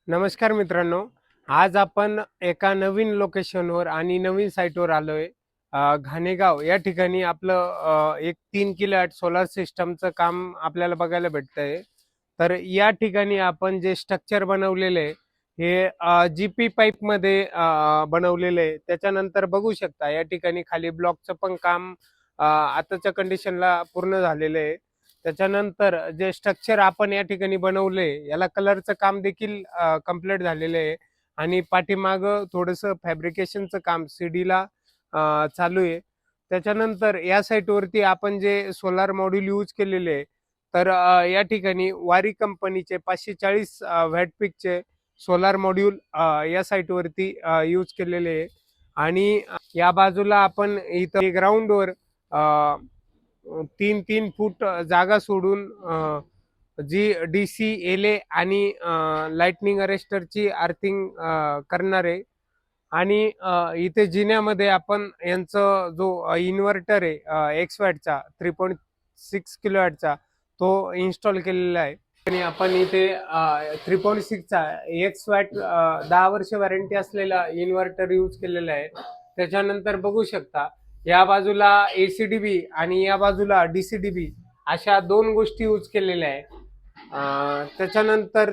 नमस्कार मित्रांनो. आज आपण एका नवीन लोकेशनवर आणि नवीन साईटवर आलोय. घाणेगाव या ठिकाणी आपलं एक 3 किलोवॅट सोलार सिस्टमचं काम आपल्याला बघायला भेटतंय. तर या ठिकाणी आपण जे स्ट्रक्चर बनवलेलं आहे हे जीपी पाईपमध्ये बनवलेलं आहे. त्याच्यानंतर बघू शकता या ठिकाणी खाली ब्लॉकचं पण काम आताच्या कंडिशनला पूर्ण झालेलं आहे. त्याच्यानंतर जे स्ट्रक्चर आपण या ठिकाणी बनवले याला कलरचं काम देखील कंप्लीट झालेलं आहे आणि पाठीमागं थोडंसं फॅब्रिकेशनचं काम सीडीला चालू आहे. त्याच्यानंतर या साईटवरती आपण जे सोलार मॉड्यूल यूज केलेले आहे तर या ठिकाणी वारी कंपनीचे 540 वॅट पीकचे सोलार मॉड्यूल या साईटवरती यूज केलेले आहे आणि या बाजूला आपण इथं ग्राउंडवर 3-3 फूट जागा सोडून जी DC एले आणि लाइटनिंग अरेस्टरची अर्थिंग करणार आहे आणि इथे जिन्यामध्ये आपण यांचं जो इन्व्हर्टर आहे एक्स वॅटचा 3.6 किलोवॅटचा तो इन्स्टॉल केलेला आहे आणि आपण इथे 3.6चा एक्स वॅट 10 वर्ष वॉरंटी असलेला इन्व्हर्टर यूज केलेला आहे. त्याच्यानंतर बघू शकता या बाजूला ACDB आणि या बाजूला DCDB अशा दोन गोष्टी यूज केलेल्या आहे. त्याच्यानंतर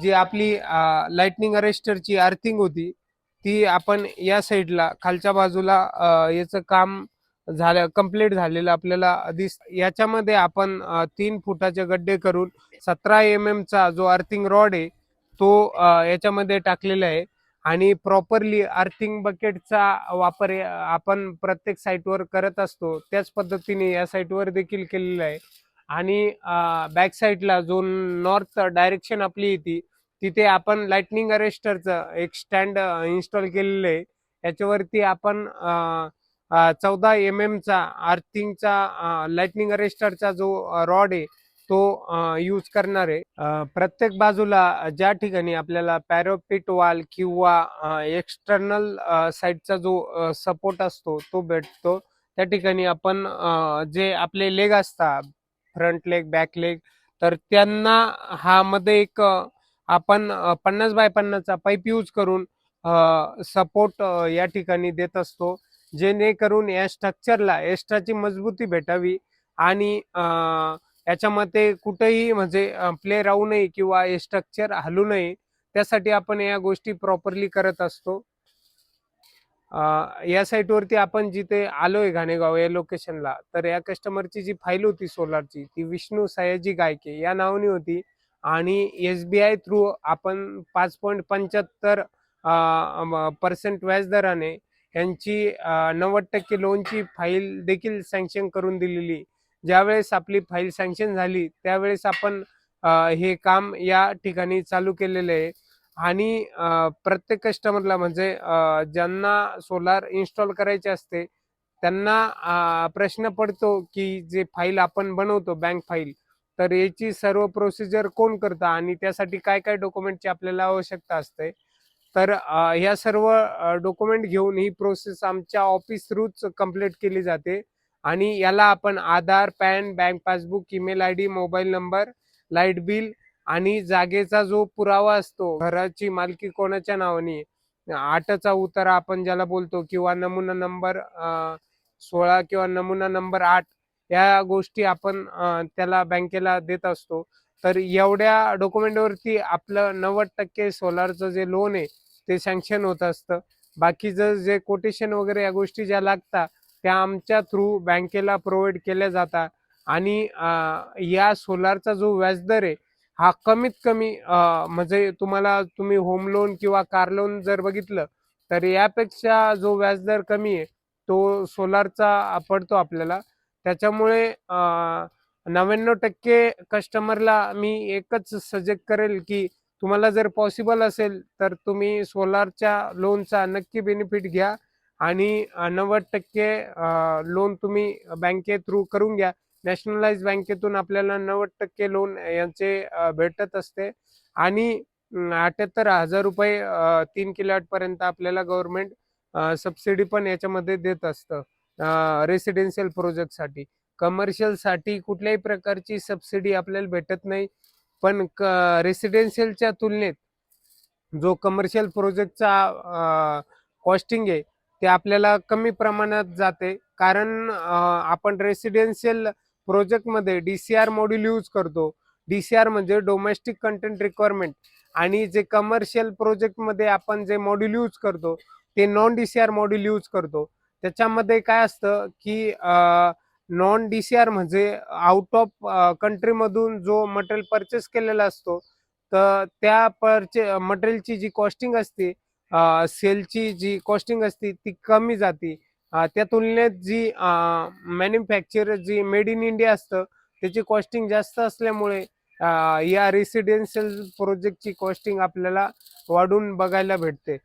जी आपली लाइटनिंग अरेस्टरची अर्थिंग होती ती आपण या साईडला खालच्या बाजूला याचं काम झालं कंप्लीट झालेलं आपल्याला याच्यामध्ये आपण 3 फुटाचे गड्डे करून 17 mm चा जो अर्थिंग रॉड आहे तो याच्यामध्ये टाकलेला आहे आणि प्रॉपरली अर्थिंग बकेटचा वापर आपण प्रत्येक साईटवर करत असतो त्याच पद्धतीने या साईटवर देखील केलेला आहे आणि बॅक साईडला जो नॉर्थ डायरेक्शन आपली येते तिथे आपण लाइटनिंग अरेस्टरचं एक स्टँड इन्स्टॉल केलेलं आहे. याच्यावरती आपण 14 mm चा अर्थिंगचा लाइटनिंग अरेस्टरचा जो रॉड आहे तो यूज करणार आहे. प्रत्येक बाजूला ज्या ठिकाणी आपल्याला पॅरापिट वॉल किंवा एक्सटर्नल साईडचा जो सपोर्ट असतो तो भेटतो त्या ठिकाणी आपण जे आपले लेग असतात फ्रंट लेग बॅक लेग तर त्यांना हा मध्ये एक आपण 50x50चा पाईप यूज करून सपोर्ट या ठिकाणी देत असतो जेणेकरून या स्ट्रक्चरला एक्स्ट्राची मजबूती भेटावी आणि याच्यामध्ये कुठेही म्हणजे प्ले राहू नये किंवा हे स्ट्रक्चर हलू नये त्यासाठी आपण या गोष्टी प्रॉपरली करत असतो. या साईटवरती आपण जिथे आलोय घाणेगाव या लोकेशनला तर या कस्टमरची जी फाईल होती सोलारची ती विष्णू सयाजी गायके या नावाने होती आणि SBI थ्रू आपण 5.75% व्याजदराने यांची 90% लोनची फाईल देखील सँक्शन करून दिलेली. ज्यावेळेस आपली फाईल सँक्शन झाली त्यावेळेस आपण हे काम या ठिकाणी चालू केलेलं आहे आणि प्रत्येक कस्टमरला म्हणजे ज्यांना सोलार इन्स्टॉल करायचे असते त्यांना प्रश्न पडतो की जे फाईल आपण बनवतो बँक फाईल तर याची सर्व प्रोसिजर कोण करतं आणि त्यासाठी काय काय डॉक्युमेंटची आपल्याला आवश्यकता असते. तर ह्या सर्व डॉक्युमेंट घेऊन ही प्रोसेस आमच्या ऑफिस थ्रूच कंप्लीट केली जाते आणि याला आपण Aadhaar PAN bank passbook email ID mobile number light bill आणि जागेचा जो पुरावा असतो घराची मालकी कोणाच्या नावाने 8चा उतारा आपण ज्याला बोलतो किंवा नमुना नंबर 16 किंवा नमुना नंबर 8 या गोष्टी आपण त्याला बँकेला देत असतो. तर एवढ्या डॉक्युमेंटवरती आपलं 90% सोलारचं जे लोन आहे ते सँक्शन होत असतं. बाकीचं जे कोटेशन वगैरे या गोष्टी ज्या लागतात त्या आमच्या थ्रू बँकेला प्रोव्हाइड केल्या जातात आणि या सोलारचा जो व्याजदर आहे हा कमीत कमी म्हणजे तुम्ही होम लोन किंवा कार लोन जर बघितलं तर यापेक्षा जो व्याजदर कमी आहे तो सोलारचा पडतो आपल्याला. त्याच्यामुळे 99% कस्टमरला मी एकच सजेस्ट करेल की तुम्हाला जर पॉसिबल असेल तर तुम्ही सोलारच्या लोनचा नक्की बेनिफिट घ्या आणि 90% लोन तुम्ही बँके थ्रू करून घ्या. नॅशनलाइज बँकेतून आपल्याला 90% लोन यांचे भेटत असते आणि 78,000 रुपये 3 किलोवॅट पर्यंत आपल्याला गव्हर्नमेंट सबसिडी पण याच्यामध्ये देत असतं रेसिडेन्शियल प्रोजेक्टसाठी. कमर्शियलसाठी कुठल्याही प्रकारची सबसिडी आपल्याला भेटत नाही. पण रेसिडेन्शियलच्या तुलनेत जो कमर्शियल प्रोजेक्टचा कॉस्टिंग आहे ते आपल्याला कमी प्रमाणात जाते, कारण आपण रेसिडेन्शियल प्रोजेक्टमध्ये DCR मॉड्यूल यूज करतो. DCR म्हणजे डोमेस्टिक कंटेंट रिक्वायरमेंट, आणि जे कमर्शियल प्रोजेक्टमध्ये आपण जे मॉड्यूल यूज करतो ते नॉन DCR मॉड्यूल यूज करतो. त्याच्यामध्ये काय असतं की नॉन DCR म्हणजे आउट ऑफ कंट्रीमधून जो मटेरियल परचेस केलेला असतो, तर त्या मटेरियलची जी कॉस्टिंग असते, सेलची जी कॉस्टिंग असते ती कमी जाते. त्या तुलनेत जी मॅन्युफॅक्चर जी मेड इन इंडिया असतं त्याची कॉस्टिंग जास्त असल्यामुळे या रेसिडेन्शियल प्रोजेक्टची कॉस्टिंग आपल्याला वाढून बघायला भेटते.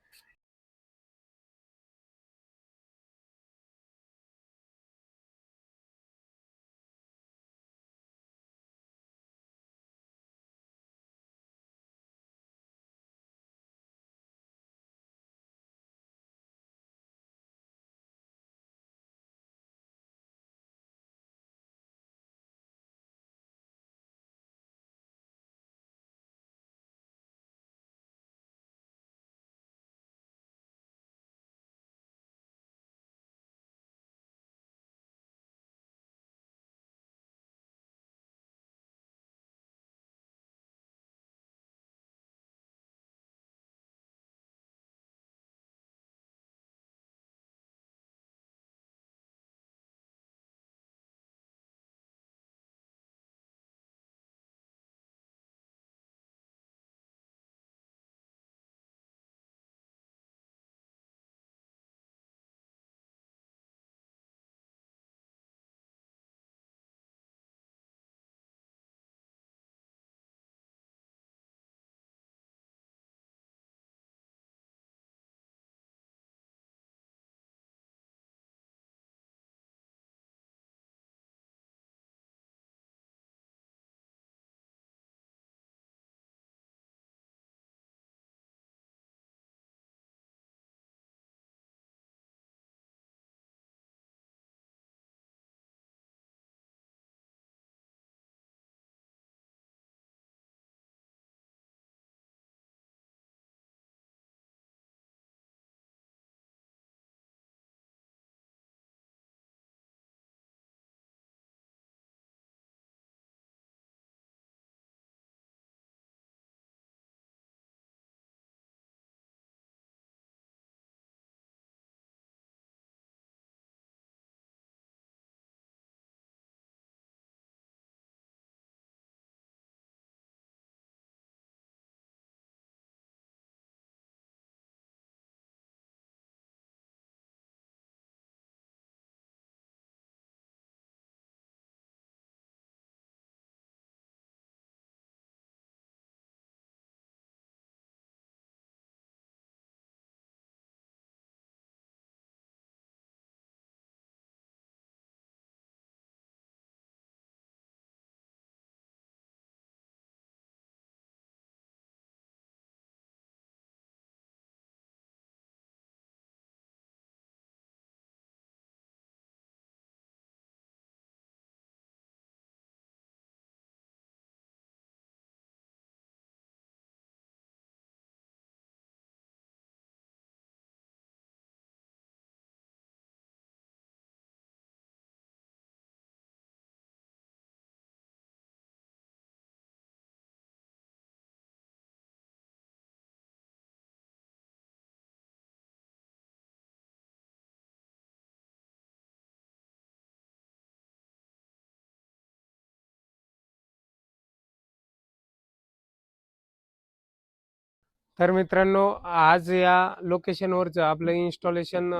तर मित्रांनो, आज या लोकेशनवरचं आपलं इन्स्टॉलेशन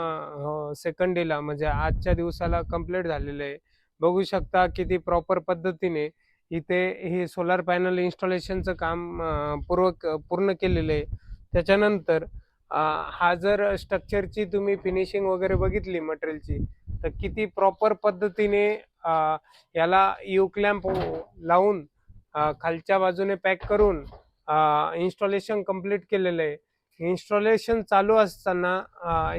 सेकंड डेला म्हणजे आजच्या दिवसाला कंप्लीट झालेलं आहे. बघू शकता किती प्रॉपर पद्धतीने इथे हे सोलार पॅनल इन्स्टॉलेशनचं काम पूर्ण केलेलं आहे. त्याच्यानंतर हा जर स्ट्रक्चरची तुम्ही फिनिशिंग वगैरे बघितली मटेरियलची, तर किती प्रॉपर पद्धतीने याला यू क्लॅम्प लावून खालच्या बाजूने पॅक करून इन्स्टॉलेशन कंप्लीट केलेलं आहे. इन्स्टॉलेशन चालू असताना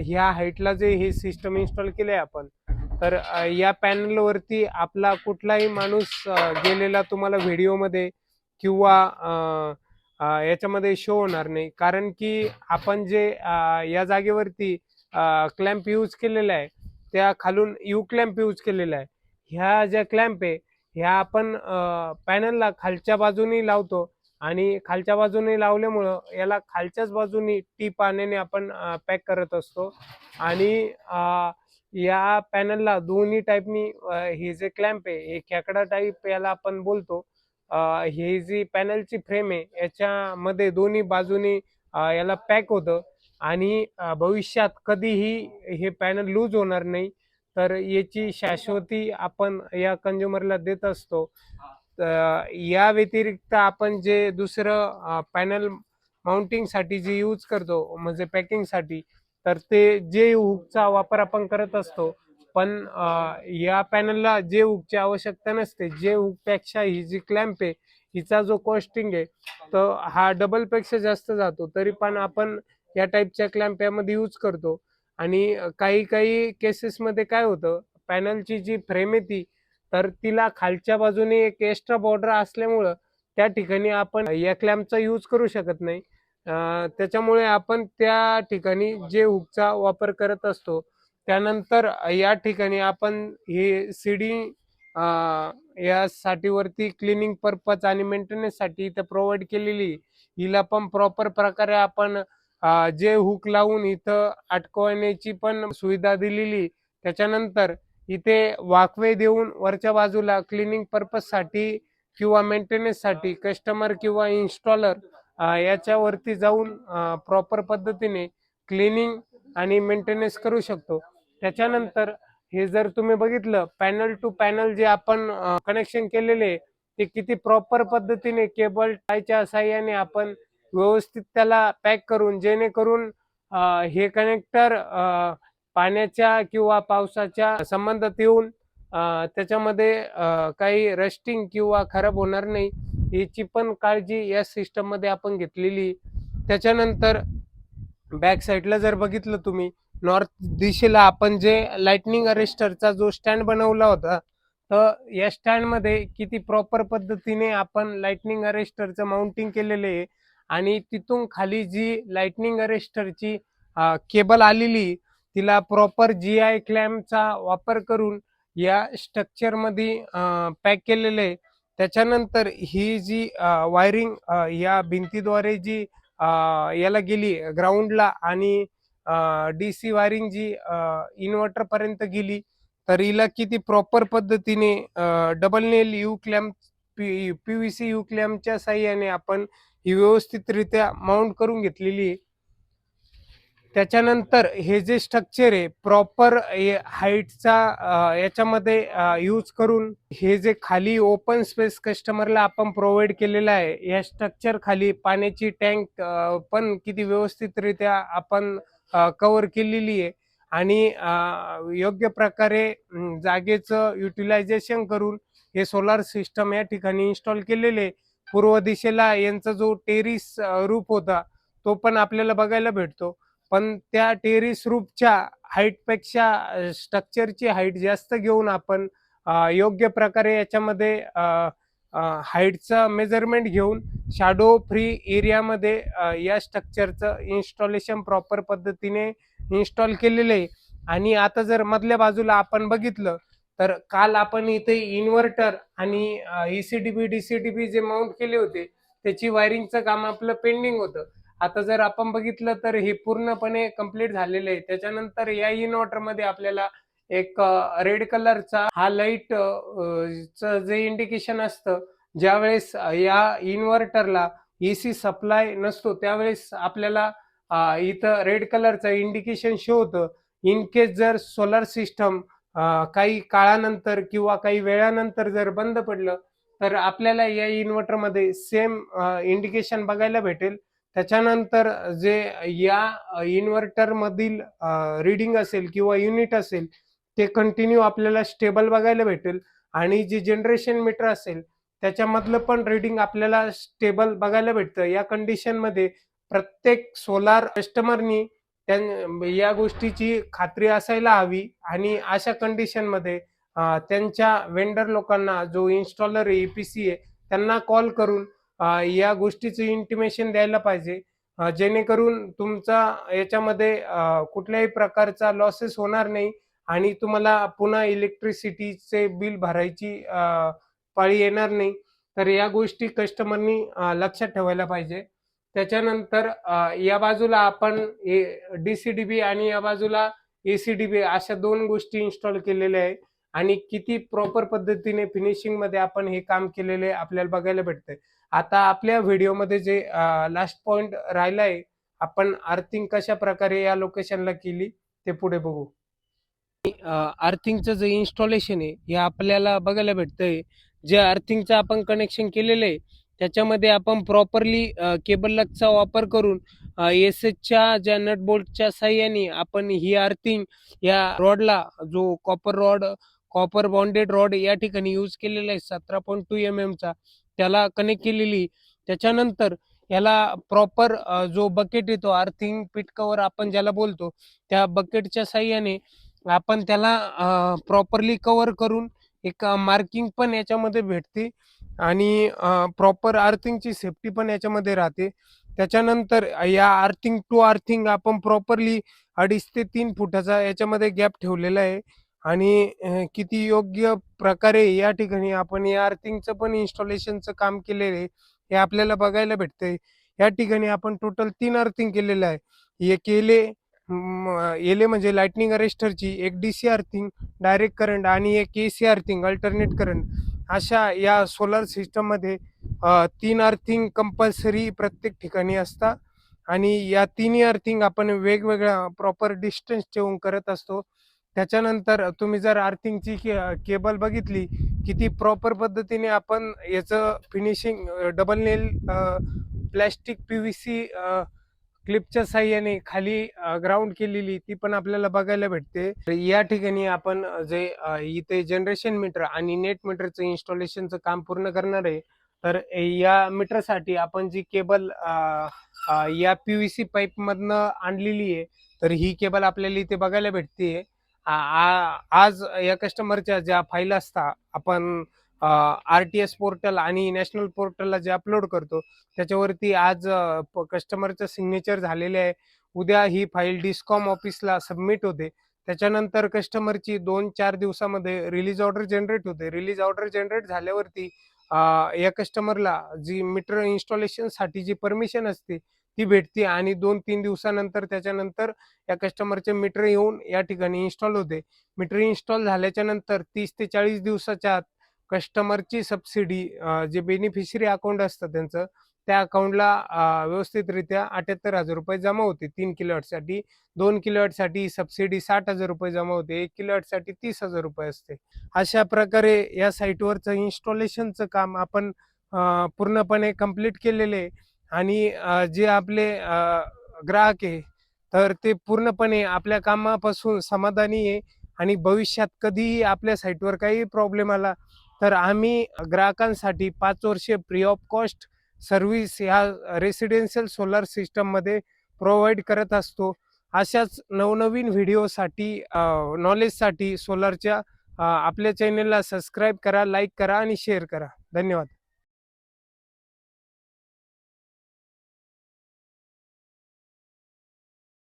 ह्या हाईटला जे हे सिस्टम इन्स्टॉल केले आपण, तर या पॅनलवरती आपला कुठलाही माणूस गेलेला तुम्हाला व्हिडिओमध्ये किंवा याच्यामध्ये शो होणार नाही, कारण की आपण जे या जागेवरती क्लॅम्प यूज केलेला आहे त्या खालून यू क्लॅम्प यूज केलेला आहे. ह्या ज्या क्लॅम्प आहे ह्या आपण पॅनलला खालच्या बाजूनी लावतो आणि खालच्या बाजूने लावल्यामुळं याला खालच्याच बाजूनी टी पाण्याने आपण पॅक करत असतो. आणि या पॅनलला दोन्ही टाईपनी हे जे क्लॅम्प आहे हे खेकडा टाईप याला आपण बोलतो. ही जी पॅनलची फ्रेम आहे याच्यामध्ये दोन्ही बाजूनी याला पॅक होतं आणि भविष्यात कधीही हे पॅनल लूज होणार नाही. तर याची शाश्वती आपण या कंझ्युमरला देत असतो. या व्यतिरिक्त आपण जे दुसरं पॅनल माउंटिंगसाठी जे यूज करतो म्हणजे पॅकिंगसाठी, तर ते जे हुकचा वापर आपण करत असतो. पण या पॅनलला जे हुकची आवश्यकता नसते. जे हुकपेक्षा ही जी क्लॅम्प आहे हिचा जो कॉस्टिंग आहे तर हा डबल पेक्षा जास्त जातो. तरी पण आपण या टाईपच्या क्लॅम्प यामध्ये यूज करतो. आणि काही काही केसेसमध्ये काय होतं, पॅनलची जी फ्रेम आहे ती तर तिला खालच्या बाजूने एक एक्स्ट्रा बॉर्डर असल्यामुळं त्या ठिकाणी आपण या क्लॅम्पचा यूज करू शकत नाही. त्याच्यामुळे आपण त्या ठिकाणी जे हुकचा वापर करत असतो. त्यानंतर या ठिकाणी आपण हे सीडी यासाठी वरती क्लिनिंग पर्पज आणि मेंटेनन्ससाठी इथं प्रोव्हाइड केलेली. हिला पण प्रॉपर प्रकारे आपण जे हुक लावून इथं अटकवण्याची पण सुविधा दिलेली. त्याच्यानंतर इथे वॉकवे देऊन वरच्या बाजूला क्लिनिंग पर्पजसाठी किंवा मेंटेनन्ससाठी कस्टमर किंवा इन्स्टॉलर याच्यावरती जाऊन प्रॉपर पद्धतीने क्लिनिंग आणि मेंटेनन्स करू शकतो. त्याच्यानंतर हे जर तुम्ही बघितलं पॅनल टू पॅनल जे आपण कनेक्शन केलेले ते किती प्रॉपर पद्धतीने केबल टायच्या साहाय्याने आपण व्यवस्थित त्याला पॅक करून, जेणेकरून हे कनेक्टर पाण्याच्या किंवा पावसाच्या संबंधात येऊन त्याच्यामध्ये काही रस्टिंग किंवा खराब होणार नाही याची पण काळजी या सिस्टम मध्ये आपण घेतलेली. त्याच्यानंतर बॅक साईडला जर बघितलं तुम्ही नॉर्थ दिशेला आपण जे लाइटनिंग अरेस्टरचा जो स्टँड बनवला होता, तर या स्टँड मध्ये किती प्रॉपर पद्धतीने आपण लाइटनिंग अरेस्टरचं माउंटिंग केलेले आहे. आणि तिथून खाली जी लाइटनिंग अरेस्टरची केबल आलेली तिला प्रॉपर GI क्लॅम्पचा वापर करून या स्ट्रक्चर मध्ये पॅक केलेले आहे. त्याच्यानंतर ही जी वायरिंग या भिंतीद्वारे जी याला गेली ग्राउंडला आणि DC वायरिंग जी इन्व्हर्टर पर्यंत गेली, तर हिला किती प्रॉपर पद्धतीने double nail U clamp PVC U क्लॅम्पच्या साह्याने आपण ही व्यवस्थितरित्या माउंट करून घेतलेली आहे. त्याच्यानंतर हे जे स्ट्रक्चर आहे प्रॉपर हाईटचा याच्यामध्ये यूज करून हे जे खाली ओपन स्पेस कस्टमरला आपण प्रोव्हाइड केलेला आहे. या स्ट्रक्चर खाली पाण्याची टँक पण किती व्यवस्थितरित्या आपण कव्हर केलेली आहे. आणि योग्य प्रकारे जागेचं युटिलायझेशन करून हे सोलार सिस्टम या ठिकाणी इन्स्टॉल केलेले. पूर्व दिशेला यांचा जो टेरिस रूफ होता तो पण आपल्याला बघायला भेटतो. पण त्या टेरिस रूफच्या हाईटपेक्षा स्ट्रक्चरची हाईट जास्त घेऊन आपण योग्य प्रकारे याच्यामध्ये हाईटचं मेजरमेंट घेऊन शॅडो फ्री एरियामध्ये या स्ट्रक्चरचं इन्स्टॉलेशन प्रॉपर पद्धतीने इन्स्टॉल केलेलं आहे. आणि आता जर मधल्या बाजूला आपण बघितलं तर काल आपण इथे इन्व्हर्टर आणि ECDP DCDP जे माउंट केले होते त्याची वायरिंगचं काम आपलं पेंडिंग होतं. आता जर आपण बघितलं तर हे पूर्णपणे कंप्लीट झालेलं आहे. त्याच्यानंतर या इन्व्हर्टर मध्ये आपल्याला एक रेड कलरचा हा लाईट जे इंडिकेशन असतं ज्यावेळेस या इन्व्हर्टरला AC सप्लाय नसतो त्यावेळेस आपल्याला इथं रेड कलरचं इंडिकेशन शो होतं. इन केस जर सोलर सिस्टम काही काळानंतर किंवा काही वेळानंतर जर बंद पडलं तर आपल्याला या इन्व्हर्टर मध्ये सेम इंडिकेशन बघायला भेटेल. त्याच्यानंतर जे या इन्व्हर्टर मधील रीडिंग असेल किंवा युनिट असेल ते कंटिन्यू आपल्याला स्टेबल बघायला भेटेल. आणि जे जनरेशन मीटर असेल त्याच्यामधलं पण रीडिंग आपल्याला स्टेबल बघायला भेटतं. या कंडिशन मध्ये प्रत्येक सोलार कस्टमरनी या गोष्टीची खात्री असायला हवी. आणि अशा कंडिशन मध्ये त्यांच्या वेंडर लोकांना जो इन्स्टॉलर आहे EPC आहे त्यांना कॉल करून या गोष्टीचं इंटिमेशन द्यायला पाहिजे, जेणेकरून तुमचा याच्यामध्ये कुठल्याही प्रकारचा लॉसेस होणार नाही आणि तुम्हाला पुन्हा इलेक्ट्रिसिटीचे बिल भरायची पाळी येणार नाही. तर या गोष्टी कस्टमरनी लक्षात ठेवायला पाहिजे. त्याच्यानंतर या बाजूला आपण DCDB आणि या बाजूला ACDB अशा 2 गोष्टी इन्स्टॉल केलेल्या आहे आणि किती प्रॉपर पद्धतीने फिनिशिंग मध्ये आपण हे काम केलेले आपल्याला बघायला भेटतंय. आता आपल्या व्हिडिओमध्ये जे लास्ट पॉइंट राहिलाय, आपण अर्थिंग कशा प्रकारे या लोकेशनला केली ते पुढे बघू. अर्थिंगचं जे इन्स्टॉलेशन आहे हे आपल्याला बघायला भेटतंय. जे अर्थिंगचं आपण कनेक्शन केलेलं आहे त्याच्यामध्ये आपण प्रॉपरली केबल लगचा वापर करून एसएचच्या ज्या नट बोल्टच्या साह्याने आपण ही अर्थिंग या रॉडला, जो कॉपर बॉन्डेड रॉड या ठिकाणी यूज केलेला आहे 17.2 mm चा, त्याला कनेक्ट केलेली. त्याच्यानंतर याला प्रॉपर जो बकेट येतो, अर्थिंग पिट कव्हर आपण ज्याला बोलतो, त्या बकेटच्या साह्याने आपण त्याला प्रॉपरली कव्हर करून एक मार्किंग पण याच्यामध्ये भेटते आणि प्रॉपर अर्थिंगची सेफ्टी पण याच्यामध्ये राहते. त्याच्यानंतर या अर्थिंग टू अर्थिंग आपण प्रॉपरली 2.5 ते 3 फुटाचा याच्यामध्ये गॅप ठेवलेला आहे आणि किती योग्य प्रकारे या ठिकाणी आपण या अर्थिंगचं पण इन्स्टॉलेशनचं काम केलेलं आहे हे आपल्याला बघायला भेटतंय. या ठिकाणी आपण टोटल 3 अर्थिंग केलेलं आहे. एक एले म्हणजे लाइटनिंग अरेस्टरची, एक DC अर्थिंग डायरेक्ट करंट आणि एक AC अर्थिंग अल्टरनेट करंट. अशा या सोलर सिस्टममध्ये 3 अर्थिंग कंपल्सरी प्रत्येक ठिकाणी असतात आणि या तिन्ही अर्थिंग आपण वेगवेगळ्या प्रॉपर डिस्टन्स ठेवून करत असतो. त्याच्यानंतर तुम्ही जर अर्थिंगची केबल बघितली, किती प्रॉपर पद्धतीने आपण याचं फिनिशिंग डबल नेल प्लॅस्टिक PVC क्लिपच्या साह्याने खाली ग्राउंड केलेली ती पण आपल्याला बघायला भेटते. या ठिकाणी आपण जे इथे जनरेशन मीटर आणि नेट मीटरचं इन्स्टॉलेशनचं काम पूर्ण करणार आहे. तर या मीटरसाठी आपण जी केबल या PVC पाईप मधनं आणलेली आहे, तर ही केबल आपल्याला इथे बघायला भेटते. आज या कस्टमरच्या ज्या फाईल असतात, आपण RTS पोर्टल आणि नॅशनल पोर्टलला जे अपलोड करतो त्याच्यावरती आज कस्टमरचं सिग्नेचर झालेले आहे. उद्या ही फाईल डिस्कॉम ऑफिसला सबमिट होते. त्याच्यानंतर कस्टमरची 2-4 दिवसामध्ये रिलीज ऑर्डर जनरेट होते. रिलीज ऑर्डर जनरेट झाल्यावरती या कस्टमरला जी मीटर इन्स्टॉलेशनसाठी जी परमिशन असते ती भेटते आणि 2-3 दिवसानंतर त्याच्यानंतर या कस्टमरचे मीटर येऊन या ठिकाणी इन्स्टॉल होते. मीटर इन्स्टॉल झाल्याच्या नंतर 30 ते 40 दिवसाच्या आत कस्टमरची सबसिडी जे बेनिफिशरी अकाउंट असतं त्यांचं, त्या अकाउंटला व्यवस्थितरित्या 78,000 रुपये जमा होते 3 किलोवॅटसाठी. 2 किलोवॅटसाठी सबसिडी 60,000 रुपये जमा होते. 1 किलोवॅटसाठी 30,000 रुपये असते. अशा प्रकारे या साईटवरचं इन्स्टॉलेशनचं काम आपण पूर्णपणे कंप्लीट केलेले आहे आणि जे आपले ग्राहक आहे तर ते पूर्णपणे आपल्या कामापासून समाधानी आहे आणि भविष्यात कधीही आपल्या साईटवर काही प्रॉब्लेम आला तर आम्ही ग्राहकांसाठी 5 वर्षे फ्री ऑफ कॉस्ट सर्व्हिस ह्या रेसिडेन्शियल सोलार सिस्टममध्ये प्रोव्हाइड करत असतो. अशाच नवनवीन व्हिडिओसाठी नॉलेजसाठी सोलारच्या आपल्या चॅनेलला सबस्क्राईब करा, लाईक करा आणि शेअर करा. धन्यवाद.